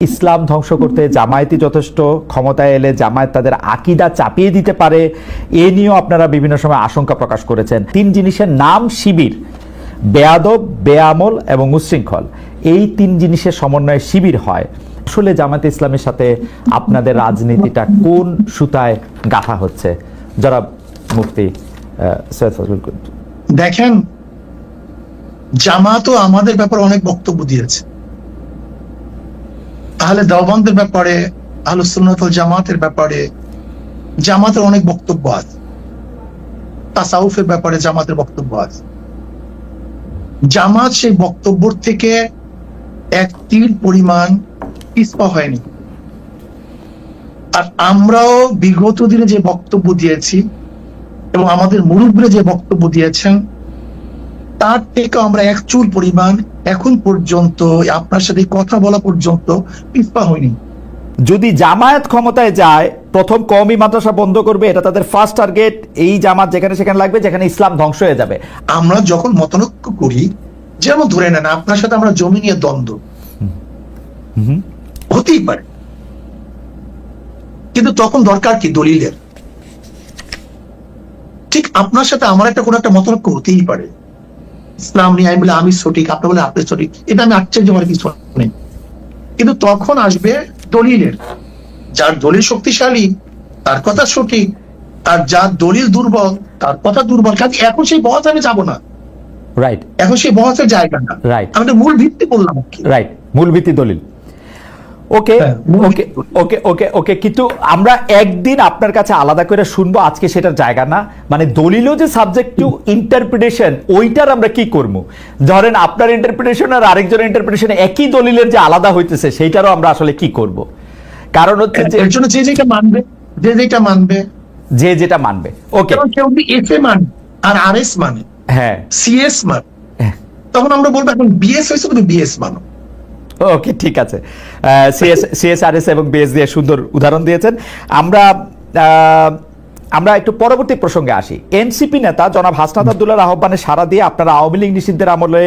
ইসলাম ধ্বংস করতে জামায়াতই যথেষ্ট, ক্ষমতায় এলে জামায়াত তাদের আকীদা চাপিয়ে দিতে পারে, এ নিয়েও আপনারা বিভিন্ন সময় আশঙ্কা প্রকাশ করেছেন। তিন জিনিসের নাম শিবির: বেয়াদব, বেআমল এবং উচ্ছৃঙ্খল। এই তিন জিনিসের সমন্বয়ে শিবির হয়। আসলে জামায়াতে ইসলামের সাথে আপনাদের রাজনীতিটা কোন সুতায় গাঁথা হচ্ছে? জনাব মুফতি সৈয়দ ফজলুল করিম। দেখেন, জামাতও আমাদের ব্যাপারে অনেক বক্তব্য দিয়েছে। তাহলে দেওবন্দের ব্যাপারে, আহলুস সুন্নাত ওয়াল জামাতের ব্যাপারে জামাতের অনেক বক্তব্য আছে। তাসাউফের ব্যাপারে জামাতের বক্তব্য আছে। জামাত সেই বক্তব্য থেকে এক তীর পরিমাণ পিছপা হয়নি। আর আমরাও বিগত দিনে যে বক্তব্য দিয়েছি এবং আমাদের মুরব্বীরা যে বক্তব্য দিয়েছেন, তার থেকে আমরা এক চুল পরিমাণ এখন পর্যন্ত আপনার সাথে কথা বলা পর্যন্ত পিছপা হয়নি। যদি জামায়াত ক্ষমতায় যায়, প্রথম কওমি মাদ্রাসা বন্ধ করবে, এটা তাদের ফার্স্ট টার্গেট। এই জামাত যেখানে সেখানে লাগবে, যেখানে ইসলাম ধ্বংস হয়ে যাবে। আমরা যখন মতনৈক্য করি, যেমন ধরে নেন আপনার সাথে আমরা জমি নিয়ে দ্বন্দ্ব হতেই পারে, কিন্তু তখন দরকার কি দলিলের। ঠিক আপনার সাথে আমার একটা কোনো একটা মতনৈক্য হতেই পারে, ইসলাম নিয়ে আমি বলে আমি সঠিক, আপনি বলে আপনি সঠিক, এটা আমি আশ্চর্য হওয়ার কিছু নেই। কিন্তু তখন আসবে দলিলের। যার দলিল শক্তিশালী তার কথা সঠিক, আর যার দলিল দুর্বল তার কথা দুর্বল। কাজে এখন সেই বহস আমি যাবো না। রাইট, এখন সেই বহসের জায়গা না। রাইট, আমি মূল ভিত্তি বললাম। রাইট, মূল ভিত্তি দলিল। ওকে ওকে ওকে ওকে ওকে কিন্তু আমরা একদিন আপনার কাছে আলাদা করে শুনবো, আজকে সেটার জায়গা না। মানে দলিলও যে সাবজেক্ট টু ইন্টারপ্রিটেশন, ওইটার আমরা কি করবো? ধরেন আপনার ইন্টারপ্রিটেশন আর আরেকজনের ইন্টারপ্রিটেশন একই দলিলের যে আলাদা হইতেছে, সেইটারও আমরা আসলে কি করব? কারণ হচ্ছে যে এর জন্য যে যেটা মানবে, যে যেটা মানবে, যে যেটা মানবে। ওকে, কেউ যদি এফ এ মানে আর আর এস মানে, হ্যাঁ, সিএস মানে, তখন আমরা বলবো এখন বিএস হয়েছে, তুমি বিএস মানো। ওকে, ঠিক আছে। সিএসআরএস এবং বিএস দিয়ে সুন্দর উদাহরণ দিয়েছেন। আমরা একটু পরবর্তী প্রসঙ্গে আসি। এনসিপি নেতা জনাব হাসনাত আব্দুল্লাহর আহ্বানে সাড়া দিয়ে আপনারা আওয়ামী লীগ নিষিদ্ধের আমলে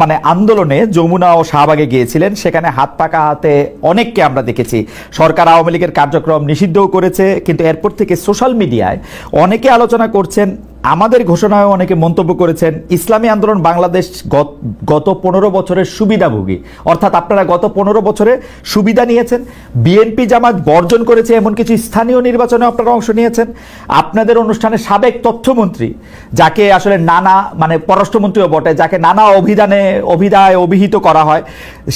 মানে আন্দোলনে যমুনা ও শাহবাগে গিয়েছিলেন। সেখানে হাত পাকা হাতে অনেককে আমরা দেখেছি। সরকার আওয়ামী লীগের কার্যক্রম নিষিদ্ধও করেছে, কিন্তু এরপর থেকে সোশ্যাল মিডিয়ায় অনেকে আলোচনা করছেন, আমাদের ঘোষণায় অনেকে মন্তব্য করেছেন, ইসলামী আন্দোলন বাংলাদেশ গত 15 বছরের সুবিধাভোগী, অর্থাৎ আপনারা গত 15 বছরে সুবিধা নিয়েছেন। বিএনপি জামাত বর্জন করেছে এমন কিছু স্থানীয় নির্বাচনে আপনারা অংশ নিয়েছেন। আপনাদের অনুষ্ঠানে সাবেক তথ্যমন্ত্রী, যাকে আসলে নানা মানে পররাষ্ট্রমন্ত্রীও বটে, যাকে নানা অভিধায় অভিহিত করা হয়,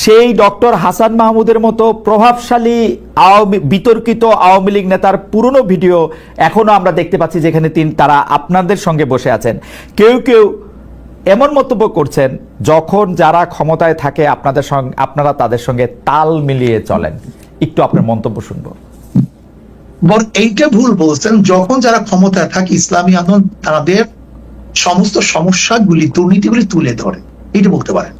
সেই ডক্টর হাসান মাহমুদের মতো প্রভাবশালী বিতর্কিত আওয়ামী লীগ নেতার পুরনো ভিডিও এখনো আমরা দেখতে পাচ্ছি, যেখানে তারা আপনাদের সঙ্গে বসে আছেন। কেউ কেউ এমন মন্তব্য করছেন, যখন যারা ক্ষমতায় থাকে আপনাদের সঙ্গে, আপনারা তাদের সঙ্গে তাল মিলিয়ে চলেন। একটু আপনার মন্তব্য শুনবো। এইটা ভুল বলছেন। যখন যারা ক্ষমতায় থাকে, ইসলামী আন্দোলন তাদের সমস্ত সমস্যাগুলি, দুর্নীতিগুলি তুলে ধরে, এইটা বলতে পারেন।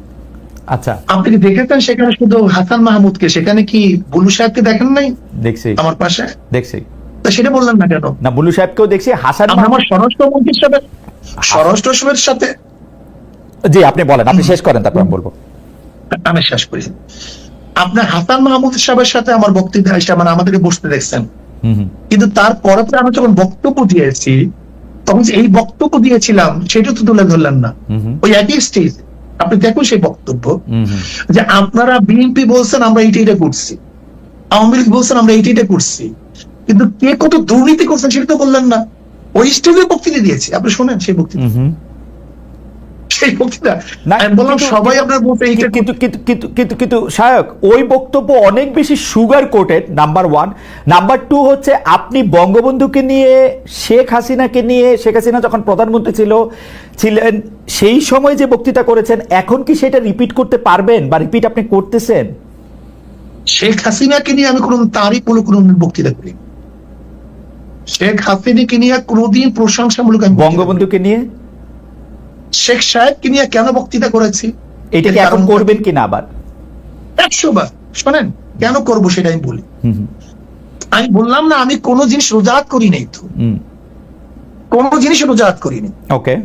আচ্ছা, আপনি কি দেখেছেন সেখানে শুধু হাসান মাহমুদকে, সেখানে কি বুলু সাহেবকে দেখেন নাই? দেখছি, আমার পাশে দেখছি। তা সেটা বললেন না কেন? না, বুলু সাহেবকেও দেখছি। হাসান আমার স্বরাষ্ট্রমন্ত্রীর সাথে, স্বরাষ্ট্রের সাথে। জি, আপনি বলেন, আপনি শেষ করেন, তারপর আমি বলবো। আমি শেষ করি। আপনার হাসান মাহমুদ সাহেবের সাথে আমার বক্তব্য মানে আমাদেরকে বসতে দেখছেন, কিন্তু তারপরে আমি যখন বক্তব্য দিয়েছি, তখন এই বক্তব্য দিয়েছিলাম সেটা তো তুলে ধরলেন না। ওই একই স্টেজ আপনি দেখুন সেই বক্তব্য, যে আপনারা বিএনপি বলছেন আমরা এইটা করছি, আওয়ামী লীগ বলছেন আমরা এইটা করছি, কিন্তু কে কত দুর্নীতি করছেন সেটা তো বললেন না। ওই স্টেজে বক্তৃতা দিয়েছি, আপনি শোনেন সেই বক্তৃতা। ওই বক্তব্য অনেক বেশি সুগার কোটেড, নাম্বার 1। নাম্বার 2 হচ্ছে, আপনি বঙ্গবন্ধুকে নিয়ে, শেখ হাসিনা যখন প্রধানমন্ত্রী ছিলেন সেই সময় যে বক্তৃতা করেছেন, এখন কি সেটা রিপিট করতে পারবেন, বা রিপিট আপনি করতেছেন? শেখ হাসিনাকে নিয়ে আমি তারই কোনো বক্তৃতা করি। শেখ হাসিনাকে নিয়ে কোনোদিন প্রশংসামূলক। বঙ্গবন্ধুকে নিয়ে, শেখ সাহেবকে নিয়ে কেন বক্তৃতা করেছি, এটা কি এখন করবেন কিনা আবার? 100 বার শোনেন, কেন করবো সেটা আমি বলি। আমি বললাম না আমি কোনো জিনিস রোজাত করি নাই, তো কোনো জিনিস রোজাত করি নাই। ওকে,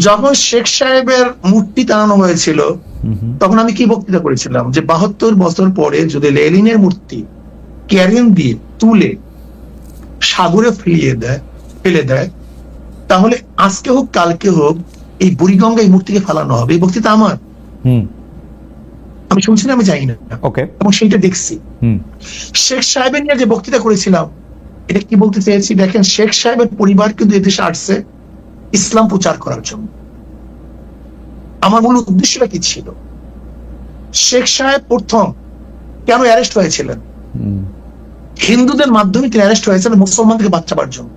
যখন শেখ সাহেবের মূর্তি টানানো হয়েছিল তখন আমি কি বক্তৃতা করেছিলাম যে 72 বছর পরে যদি লেনিনের মূর্তি ক্যারিয়ান দিয়ে তুলে সাগরে ফেলে দেয় তাহলে আজকে হোক কালকে হোক এই বুড়িগঙ্গা এই মূর্তিকে ফেলানো হবে। এই বক্তৃতা আমার, আমি শুনছি না, আমি জানি না, এবং সেইটা দেখছি। শেখ সাহেবের নিয়ে যে বক্তৃতা করেছিলাম এটা কি বলতে চেয়েছি, দেখেন শেখ সাহেবের পরিবার কিন্তু এদেশে আসছে ইসলাম প্রচার করার জন্য। আমার মূল উদ্দেশ্যটা কি ছিল? শেখ সাহেব প্রথম কেন অ্যারেস্ট হয়েছিলেন? হিন্দুদের মাধ্যমে তিনি অ্যারেস্ট হয়েছিলেন মুসলমানদেরকে বাঁচাবার জন্য।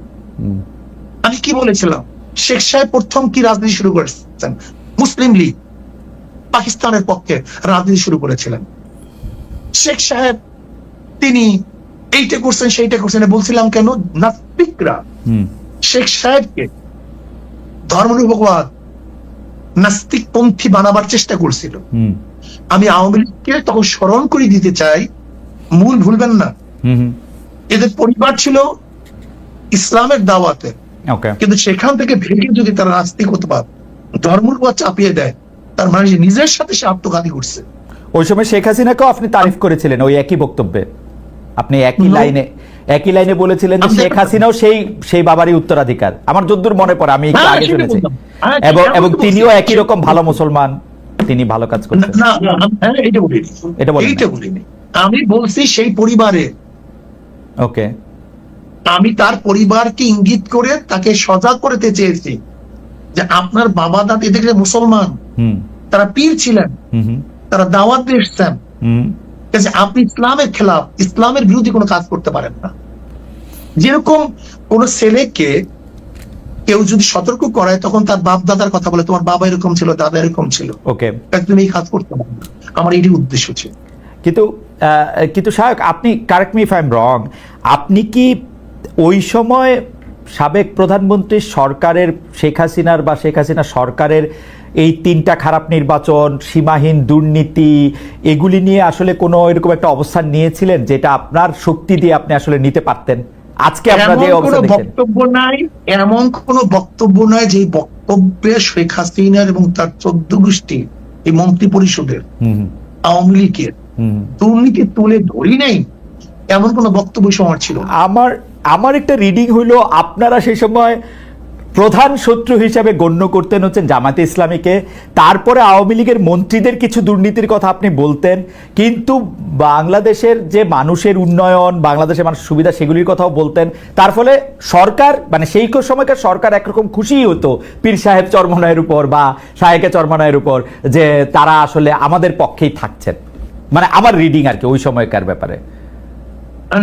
আমি কি বলেছিলাম? শেখ সাহেব প্রথম কি রাজনীতি শুরু করেছেন? মুসলিম লীগ, পাকিস্তানের পক্ষে রাজনীতি শুরু করেছিলেন। শেখ সাহেব তিনি এইটা করছেন সেইটা করছেন বলছিলাম কেন? নাস্তিকরা শেখ সাহেবকে ধর্মনিরপেক্ষবাদ নাস্তিক পন্থী বানাবার চেষ্টা করছিল। আমি আওয়ামী লীগকে তখন স্মরণ করে দিতে চাই, মূল ভুলবেন না, এদের পরিবার ছিল ইসলামের দাওয়াতে, কিন্তু সেখান থেকে ভেঙে যদি তারা নাস্তিকতাবাদ ধর্মনিরপেক্ষবাদ চাপিয়ে দেয় তার মানে নিজের সাথে সে আত্মঘাতী করছে। ওই সময় শেখ হাসিনাকেও আপনি তারিফ করেছিলেন ওই একই বক্তব্যে, আপনি একই লাইনে বলেছিলেন যে শেখ হাসিনাও সেই বাবারই উত্তরাধিকার। আমার যদ্দূর মনে পড়ে, আমি একটু আগে শুনেছি, এবং তিনিও একই রকম ভালো মুসলমান, তিনি ভালো কাজ করছেন। এটা বলিনি, আমি বলছি সেই পরিবারে, ওকে, আমি তার পরিবারকে ইঙ্গিত করে তাকে সজাগ করতে চেয়েছি যে আপনার বাবা দাদি দেখলে মুসলমান, তারা পীর ছিলেন, তারা দাওয়াত দিয়ে এসছেন, আপনি ইসলামের খেলাফ, ইসলামের বিরোধী কোনো কাজ করতে পারেন না। যেরকম কোন ছেলেকে কেউ যদি সতর্ক করায় তখন তার বাপ দাদার কথা বলে, তোমার বাবা এরকম ছিল, দাদা এরকম ছিল, তুমি এই কাজ করতে পারো না। আমার এটি উদ্দেশ্য ছিল। কিন্তু সাহেব, আপনি correct me if I am রং, আপনি কি ওই সময় সাবেক প্রধানমন্ত্রী সরকারের শেখ হাসিনার বা শেখ হাসিনা সরকারের এই 3টা খারাপ নির্বাচন, সীমাহীন দুর্নীতি, এগুলি নিয়ে আসলে কোনো এরকম একটা অবস্থান নিয়েছিলেন যেটা আপনার শক্তি দিয়ে আপনি আসলে নিতে পারতেন? আজকে আপনার যে অবস্থা দেখছেন, বক্তব্য নাই, এমন কোন বক্তব্য নাই যে বক্তব্যে শেখ হাসিনার এবং তার 14 গোষ্ঠী এই মন্ত্রী পরিষদের আওয়ামী লীগের দুর্নীতি তুলে ধরি নাই, এমন কোন বক্তব্য সময় ছিল। আমার একটা রিডিং হইলো আপনারা সেই সময় প্রধান শত্রু হিসাবে গণ্য করতেন হচ্ছেন জামায়াতে ইসলামীকে, তারপরে আওয়ামী লীগের মন্ত্রীদের কিছু দুর্নীতির কথা আপনি বলতেন, কিন্তু বাংলাদেশের যে মানুষের উন্নয়ন, বাংলাদেশের মানুষের সুবিধা, সেগুলির কথাও বলতেন। তার ফলে সরকার, মানে সেই সময়কার সরকার একরকম খুশিই হতো পীর সাহেব চরমনায়ের উপর বা শায়েকে চরমনায়ের উপর, যে তারা আসলে আমাদের পক্ষেই থাকছেন। মানে আমার রিডিং আর কি ওই সময়কার ব্যাপারে।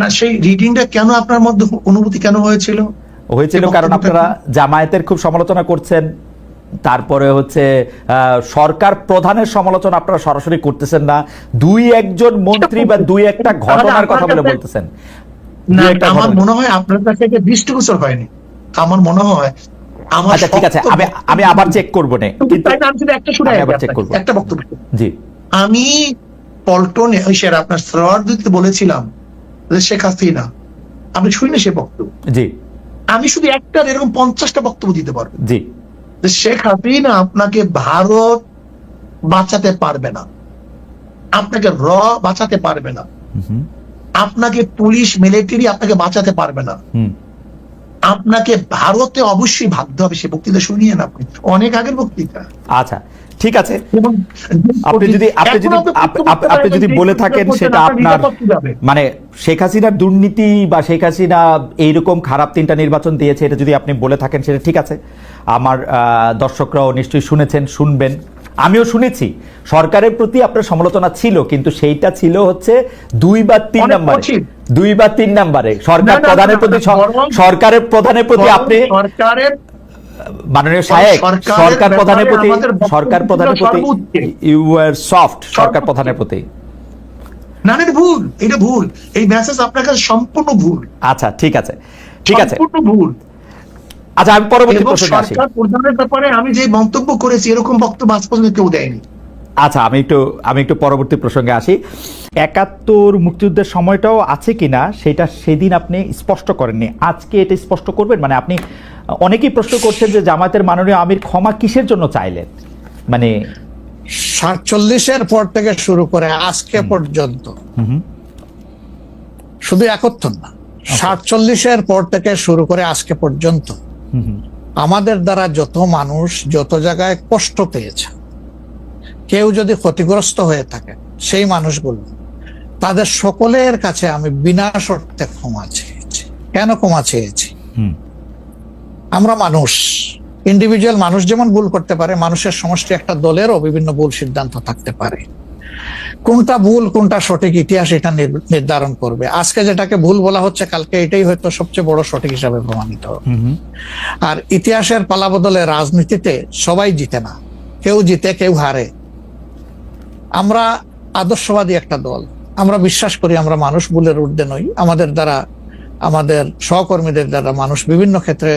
না, সেই রিডিংটা কেন আপনার মধ্যে অনুভূতি কেন হয়েছিল? কারণ আপনারা জামায়াতের খুব সমালোচনা করছেন, তারপরে হচ্ছে সরকার প্রধানের সমালোচনা আপনারা সরাসরি করতেছেন না, 2-1 মন্ত্রী বা 2-1টা ঘটনার কথা বলে বলতেছেন। আমার মনে হয় আপনার কাছে এটা দৃষ্টিগোচর হয়নি। আমার মনে হয় আচ্ছা ঠিক আছে, আমি আবার চেক করবো না, একটা বক্তব্য। জি, আমি পল্টনে আপনার সরোয়ার দিতে বলেছিলাম যে শেখ হাসিনা, আপনি শুনে সে বক্তব্য, জি, আমি শুধু একটা এরকম 50টা বক্তব্য দিতে পারবো, জি, যে শেখ হাসিনা আপনাকে ভারত বাঁচাতে পারবে না, আপনাকে বাঁচাতে পারবে না, আপনাকে পুলিশ মিলিটারি আপনাকে বাঁচাতে পারবে না, আপনাকে ভারতে অবশ্যই ভাবতে হবে। সে বক্তৃতা শুনিয়েন আপনি, অনেক আগের বক্তৃতা। আচ্ছা ঠিক আছে, আপনি যদি বলে থাকেন সেটা আপনার, মানে শেখ হাসিনার দুর্নীতি বা শেখ হাসিনা এইরকম খারাপ 3টা নির্বাচন দিয়েছে, এটা যদি আপনি বলে থাকেন সেটা ঠিক আছে। আমার দর্শকরাও নিশ্চয়ই শুনেছেন, শুনবেন, আমিও শুনেছি সরকারের প্রতি আপনার সমালোচনা ছিল, কিন্তু সেইটা ছিল হচ্ছে 2 বা 3 নাম্বারে সরকার প্রধানের প্রতি, সরকারের প্রধানের প্রতি আপনি মাননীয় সাহেব, সরকার প্রধানের প্রতি ইউ ওয়্যার সফট, সরকার প্রধানের প্রতি। না, ভুল, এটা ভুল, এই মেসেজ আপনার কাছে সম্পূর্ণ ভুল। আচ্ছা ঠিক আছে, সম্পূর্ণ ভুল। আচ্ছা, আমি পরবর্তী প্রশ্নে আসি। সরকার প্রধানের ব্যাপারে আমি যে মন্তব্য করেছি এরকম বক্তব্য আজ পর্যন্ত কেউ দেয়নি। আচ্ছা, আমি একটু পরবর্তী প্রসঙ্গে আসি। 71 মুক্তিযুদ্ধের সময়টাও আছে কিনা সেটা সেদিন আপনি স্পষ্ট করেননি, আজকে এটা স্পষ্ট করবেন? মানে আপনি অনেকেই প্রশ্ন করছেন যে জামায়াতের মাননীয় আমির ক্ষমা কিসের জন্য চাইলেন, মানে 47-এর পর থেকে শুরু করে আজকে পর্যন্ত, শুধু 71 না, 47-এর পর থেকে শুরু করে আজকে পর্যন্ত আমাদের দ্বারা যত মানুষ যত জায়গায় কষ্ট পেয়েছে, কেউ যদি ক্ষতিগ্রস্ত হয়ে থাকে, সেই মানুষগুলো তাদের সকলের কাছে আমি বিনা শর্তে ক্ষমা চেয়েছি। কেন ক্ষমা চেয়েছি? আমরা মানুষ, ইন্ডিভিজুয়াল মানুষ যেমন ভুল করতে পারে, মানুষের সমষ্টি একটা দলেরও বিভিন্ন ভুল সিদ্ধান্ত থাকতে পারে। কোনটা ভুল কোনটা সঠিক ইতিহাস এটা নির্ধারণ করবে। আজকে যেটাকে ভুল বলা হচ্ছে, কালকে এটাই হয়তো সবচেয়ে বড় সঠিক হিসাবে প্রমাণিত হবে। আর ইতিহাসের পালাবদলে রাজনীতিতে সবাই জিতে না, কেউ জিতে কেউ হারে। আমরা আদর্শবাদী একটা দল, আমরা বিশ্বাস করি আমরা মানুষ ভুলের ঊর্ধ্বে নই। আমাদের দ্বারা, আমাদের সহকর্মীদের দ্বারা মানুষ বিভিন্ন ক্ষেত্রে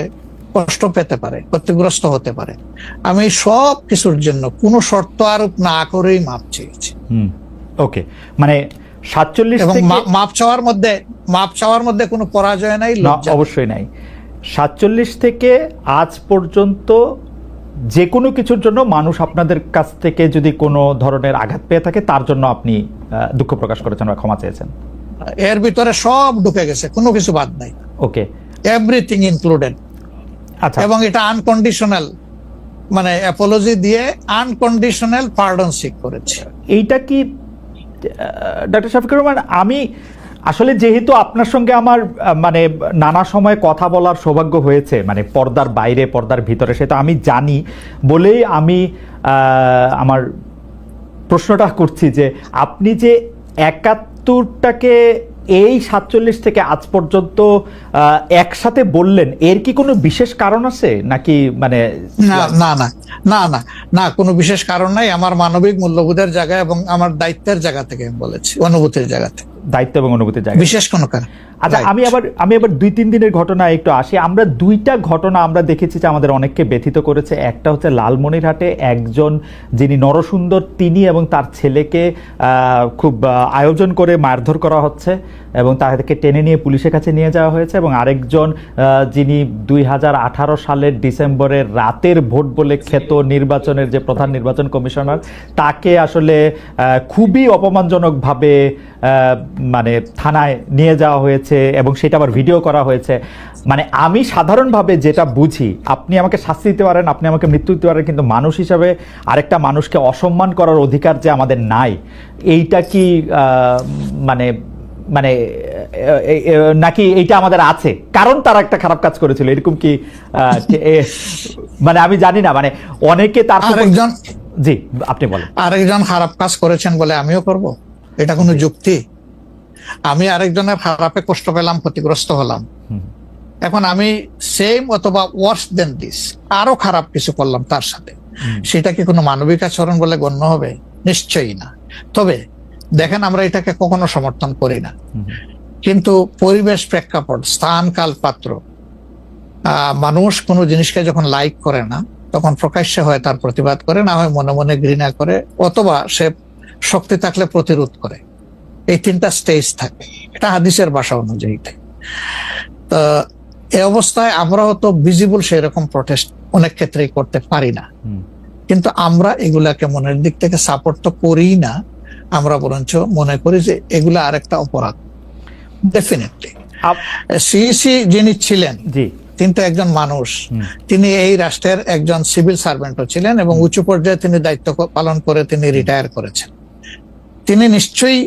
কষ্ট পেতে পারে, ক্ষতিগ্রস্ত হতে পারে। আমি সব কিছুর জন্য কোনো শর্ত আরোপ না করেই মাপ চেয়েছি। ওকে, মানে 47 এবং থেকে মাপ চাওয়ার মধ্যে কোনো পরাজয় নাই, অবশ্যই নাই। 47 থেকে আজ পর্যন্ত যে কোনো কিছুর জন্য মানুষ আপনাদের কাছ থেকে যদি কোনো ধরনের আঘাত পেয়ে থাকে, তার জন্য আপনি দুঃখ প্রকাশ করেছেন বা ক্ষমা চেয়েছেন। এর ভিতরে সব ঢুকে গেছে, কোনো কিছু বাদ নাই। ওকে, এভরিথিং ইনক্লুডেড। আচ্ছা, এবং এটা আনকন্ডিশনাল, মানে অ্যাপোলজি দিয়ে আনকন্ডিশনাল পার্ডন সিক করেছে। এইটা কি ডক্টর শফিকুর রহমান, আমি আসলে যেহেতু আপনার সঙ্গে আমার মানে নানা সময় কথা বলার সৌভাগ্য হয়েছে, মানে পর্দার বাইরে পর্দার ভিতরে, সেটা আমি জানি বলেই আমি আমার প্রশ্নটা করছি যে আপনি যে 71টাকে এই 47 থেকে আজ পর্যন্ত একসাথে বললেন, এর কি কোনো বিশেষ কারণ আছে নাকি? মানে না, কোনো বিশেষ কারণ নাই। আমার মানবিক মূল্যবোধের জায়গা এবং আমার দায়িত্বের জায়গা থেকে আমি বলেছি, অনুভূতির জায়গা থেকে, দায়িত্ব এবং অনুভূতির জায়গা, বিশেষ কোনো কারণ। আচ্ছা, আমি আবার 2-3 দিনের ঘটনা একটু আসি। আমরা 2টা ঘটনা আমরা দেখেছি যে আমাদের অনেককে ব্যথিত করেছে। একটা হচ্ছে লালমনিরহাটে একজন যিনি নরসুন্দর, তিনি এবং তার ছেলেকে খুব আয়োজন করে মারধর করা হচ্ছে এবং তাদেরকে টেনে নিয়ে পুলিশের কাছে নিয়ে যাওয়া হয়েছে। এবং আরেকজন যিনি 2018 সালের ডিসেম্বরের রাতের ভোট বলে খ্যাত নির্বাচনের যে প্রধান নির্বাচন কমিশনার, তাকে আসলে খুবই অপমানজনকভাবে মানে থানায় নিয়ে যাওয়া হয়েছে এবং সেটা আবার ভিডিও করা হয়েছে। মানে আমি সাধারণভাবে যেটা বুঝি, আপনি আমাকে শাস্তি দিতে পারেন, আপনি আমাকে মৃত্যু দিতে পারেন, কিন্তু মানুষ হিসাবে আরেকটা মানুষকে অসম্মান করার অধিকার যে আমাদের নাই, এইটা কি মানে মানে নাকি এইটা আমাদের আছে কারণ তারা একটা খারাপ কাজ করেছিল, এরকম কি? মানে আমি জানি না, মানে অনেকে তার আরেকজন, জি আপনি বলেন, আরেকজন খারাপ কাজ করেছেন বলে আমিও করব, এটা কোনো যুক্তি? আমি আরেকজনের খারাপে কষ্ট পেলাম, ক্ষতিগ্রস্ত হলাম, এখন আমি সেম অথবা ওয়ার্স দেন দিস আরো খারাপ কিছু করলাম তার সাথে, সেটা কি কোনো মানবিক আচরণ বলে গণ্য হবে? নিশ্চয়ই না। তবে দেখেন, আমরা এটাকে কখনো সমর্থন করি না, কিন্তু পরিবেশ, প্রেক্ষাপট, স্থান, কাল, পাত্র, মানুষ কোনো জিনিসকে যখন লাইক করে না, তখন প্রকাশ্যে হয় তার প্রতিবাদ করে, না হয় মনে মনে ঘৃণা করে, অথবা সে শক্তি থাকলে প্রতিরোধ করে। এই 3টা স্টেজ থাকে, এটা হাদিসের ভাষা অনুযায়ী। তো এই অবস্থায় আমরাও তো ভিজিবল সেই রকম প্রটেস্ট অনেক ক্ষেত্রেই করতে পারি না, কিন্তু আমরা এগুলাকে মনের দিক থেকে সাপোর্ট তো করি না, আমরা বরঞ্চ মনে করি যে এগুলা আরেকটা অপরাধ। ডেফিনেটলি সিইসি যিনি ছিলেন, তিনি তো একজন মানুষ, তিনি এই রাষ্ট্রের একজন সিভিল সার্ভেন্টও ছিলেন এবং উঁচু পর্যায়ে তিনি দায়িত্ব পালন করে তিনি রিটায়ার করেছেন। তিনি নিশ্চয়ই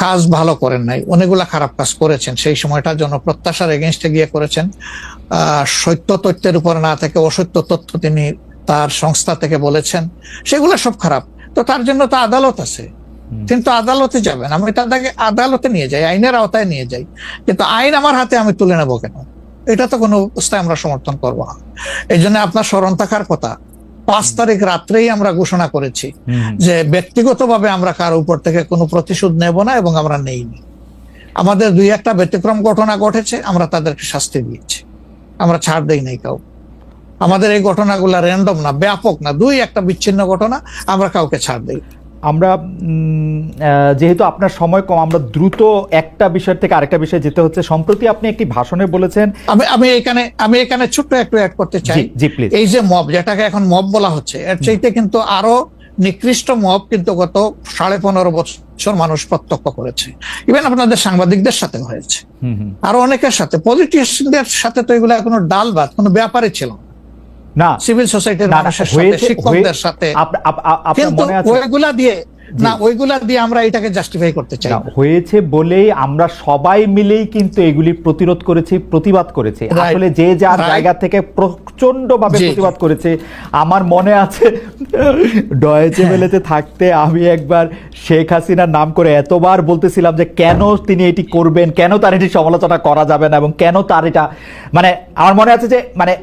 কাজ ভালো করেন নাই, অনেকগুলা খারাপ কাজ করেছেন। সেই সময়টা জনপ্রত্যাশার এগেনস্টে গিয়ে করেছেন, সত্য তথ্যের উপর না থেকে অসত্য তথ্য তিনি তার সংস্থা থেকে বলেছেন, সেগুলো সব খারাপ। তো তার জন্য তো আদালত আছে, কিন্তু আদালতে যাবেন, আমি তাদেরকে আদালতে নিয়ে যাই, আইনের আওতায় নিয়ে যাই, কিন্তু আইন আমার হাতে আমি তুলে নেবো কেন? এটা তো কোনো অবস্থায় আমরা সমর্থন করবো না। এই জন্য আপনার স্মরণ থাকার কথা, 5 তারিখ রাত্রেই আমরা ঘোষণা করেছি যে ব্যক্তিগতভাবে আমরা কারো উপর থেকে কোনো প্রতিশোধ নেব না এবং আমরা নেইনি। আমাদের 2-1টা ব্যতিক্রম ঘটনা ঘটেছে, আমরা তাদেরকে শাস্তি দিয়েছি, আমরা ছাড় দেই নাই কাউ। আমাদের এই ঘটনাগুলো র্যান্ডম না, ব্যাপক না, 2-1টা বিচ্ছিন্ন ঘটনা, আমরা কাউকে ছাড় দেই। আমরা যেহেতু আপনার সময় কম, আমরা দ্রুত একটা বিষয় থেকে আরেকটা বিষয়ে যেতে হচ্ছে। সম্প্রতি আপনি একটি ভাষণে বলেছেন, আমি এখানে ছোট্ট একটু অ্যাড করতে চাই। জি প্লিজ। এই যে মব, যেটাকে এখন মব বলা হচ্ছে, এর চাইতে কিন্তু আরো নিকৃষ্ট মব কিন্তু গত 15.5 বছর মানুষ প্রত্যক্ষ করেছে। ইভেন আপনাদের সাংবাদিকদের সাথে হয়েছে, আরো অনেকের সাথে, পলিটিশিয়ানদের সাথে তো এগুলো কোনো ডাল ভাত, কোনো ব্যাপারই ছিল না। সিভিল সোসাইটির মানুষের সাথে, শিক্ষকদের সাথে। কিন্তু ওইগুলা দিয়ে আমরা এটাকে জাস্টিফাই করতে চাই। হয়েছে বলেই আমরা সবাই মিলেই কিন্তু এগুলি প্রতিরোধ করেছি, প্রতিবাদ করেছি। আসলে যে যার জায়গা থেকে প্রচন্ড ভাবে প্রতিবাদ করেছে। আমার মনে আছে ডয়েচে ভেলেতে থাকতে আমি একবার শেখ হাসিনার নাম করে এতবার বলতেছিলাম যে কেন তিনি এটি করবেন, কেন তার এটি সমালোচনা করা যাবে না, এবং কেন তার এটা, মানে আমার মনে আছে যে মানে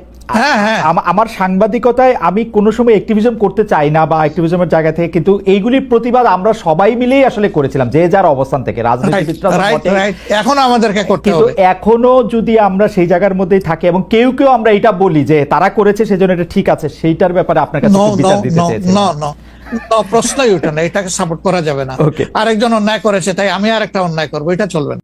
আমার সাংবাদিকতায় আমি কোনো সময় অ্যাক্টিভিজম করতে চাই না বা অ্যাক্টিভিজমের জায়গা থেকে, কিন্তু এইগুলির প্রতিবাদ আমরা সবাই মিলেই আসলে করেছিলাম, যে যার অবস্থান থেকে। এখনো আমাদেরকে করতে হবে। কিন্তু এখনো যদি আমরা সেই জায়গার মধ্যেই থাকি এবং কেউ কেউ আমরা এটা বলি যে তারা করেছে সেজন্য এটা ঠিক আছে, সেইটার ব্যাপারে আপনার কাছে বিচার দিতে চাইছি। প্রশ্নই ওঠে না, এটাকে সাপোর্ট করা যাবে না। আরেকজন অন্যায় করেছে তাই আমি আরেকটা অন্যায় করবো, এটা চলবে না।